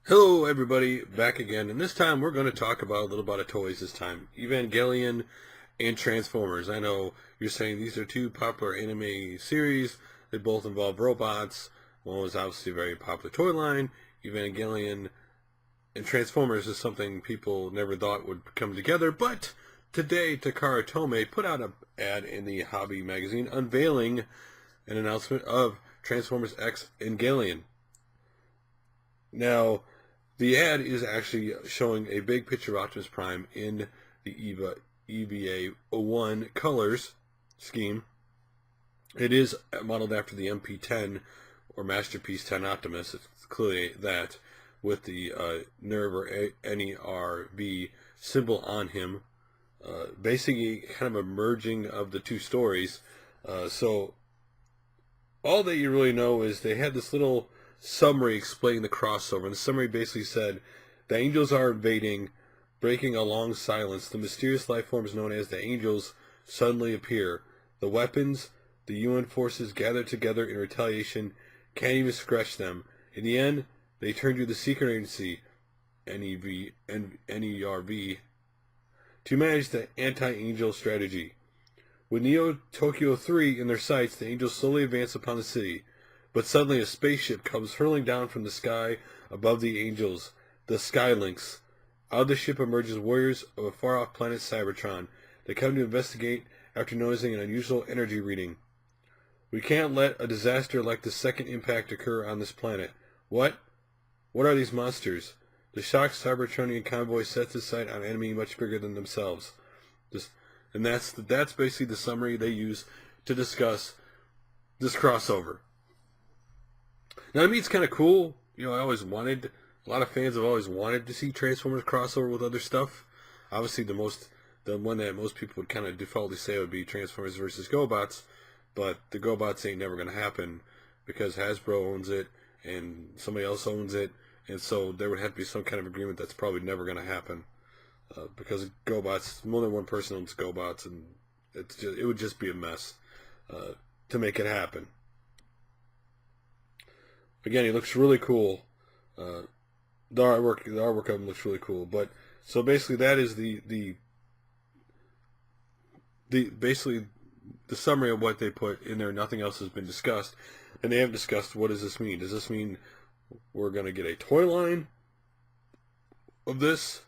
Hello everybody, back again, and this time we're going to talk about a little bit of toys this time. Evangelion and Transformers. I know you're saying these are two popular anime series. They both involve robots. One was obviously a very popular toy line. Evangelion and Transformers is something people never thought would come together, but today Takara Tomy put out an ad in the Hobby magazine unveiling an announcement of Transformers X Evangelion. Now, the ad is actually showing a big picture of Optimus Prime in the EVA-01 colors scheme. It is modeled after the MP10 or Masterpiece 10 Optimus. It's clearly that, with the NERV or NERV symbol on him. Basically, kind of a merging of the two stories. So, all that you really know is they had this little summary explaining the crossover, and the summary basically said the angels are invading, breaking a long silence. The mysterious life forms known as the angels suddenly appear. The weapons the UN forces gather together in retaliation can't even scratch them. In the end, they turn to the secret agency, NERV, to manage the anti-angel strategy. With Neo Tokyo 3 in their sights, the angels slowly advance upon the city. But suddenly a spaceship comes hurtling down from the sky above the angels, the Skylynx. Out of the ship emerges warriors of a far-off planet Cybertron. They come to investigate after noticing an unusual energy reading. We can't let a disaster like the second impact occur on this planet. What? What are these monsters? The shocked Cybertronian convoy sets its sight on an enemy much bigger than themselves. And that's basically the summary they use to discuss this crossover. Now, to me, it's kind of cool. A lot of fans have always wanted to see Transformers crossover with other stuff. Obviously, the one that most people would kind of defaultly say would be Transformers versus GoBots, but the GoBots ain't never going to happen because Hasbro owns it and somebody else owns it, and so there would have to be some kind of agreement that's probably never going to happen because GoBots, more than one person owns GoBots, and it would just be a mess to make it happen. Again, he looks really cool. The artwork of him looks really cool. But so basically, that is the basically the summary of what they put in there. Nothing else has been discussed, and they haven't discussed what does this mean. Does this mean we're going to get a toy line of this?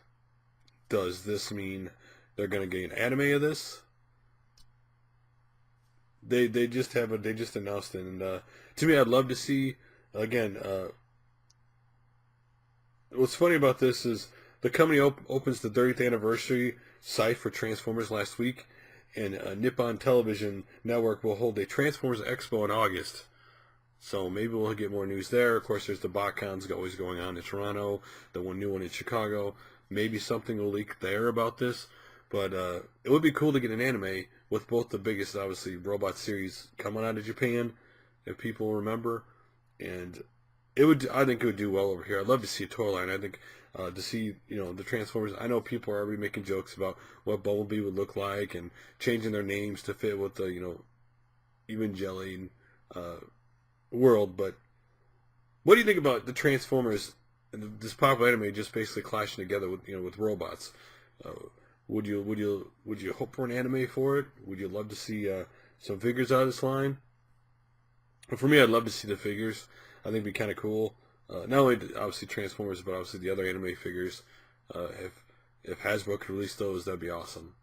Does this mean they're going to get an anime of this? They just announced it, and to me, I'd love to see. Again, what's funny about this is the company opens the 30th anniversary site for Transformers last week, and Nippon Television Network will hold a Transformers Expo in August. So maybe we'll get more news there. Of course, there's the BotCons always going on in Toronto, the new one in Chicago. Maybe something will leak there about this. But it would be cool to get an anime with both the biggest, obviously, robot series coming out of Japan, if people remember. And I think it would do well over here. I'd love to see a toy line. I think to see, the Transformers. I know people are already making jokes about what Bumblebee would look like and changing their names to fit with the, Evangelion world. But what do you think about the Transformers and this popular anime just basically clashing together with, with robots? Would you hope for an anime for it? Would you love to see some figures out of this line? For me, I'd love to see the figures. I think it'd be kind of cool. Not only obviously Transformers, but obviously the other anime figures. If Hasbro could release those, that'd be awesome.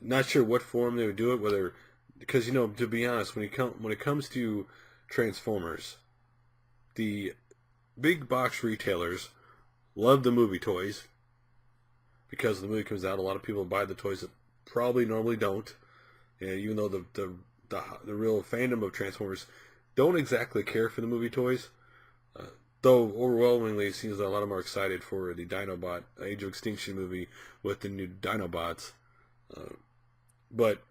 Not sure what form they would do it. Because to be honest, when it comes to Transformers, the big box retailers love the movie toys because the movie comes out. A lot of people buy the toys that probably normally don't. And even though the real fandom of Transformers don't exactly care for the movie toys, though overwhelmingly it seems that a lot of them are excited for the Dinobot Age of Extinction movie with the new Dinobots. But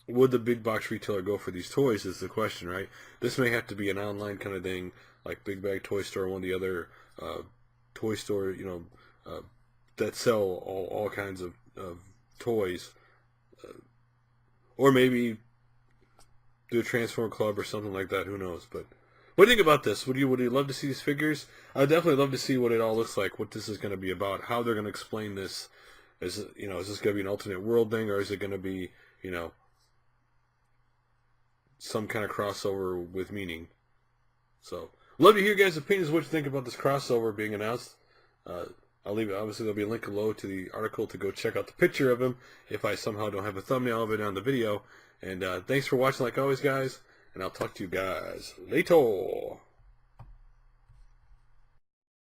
would the big box retailer go for these toys is the question, right? This may have to be an online kind of thing, like Big Bag Toy Store, one of the other toy store, that sell all kinds of toys. Or maybe do a Transform Club or something like that. Who knows? But What do you think about this? Would you love to see these figures? I'd definitely love to see what it all looks like, what this is going to be about, how they're going to explain this. Is this going to be an alternate world thing, or is it going to be, some kind of crossover with meaning? So, love to hear your guys' opinions. What you think about this crossover being announced? I'll leave it. Obviously, there'll be a link below to the article to go check out the picture of him if I somehow don't have a thumbnail of it on the video. And thanks for watching, like always, guys. And I'll talk to you guys later.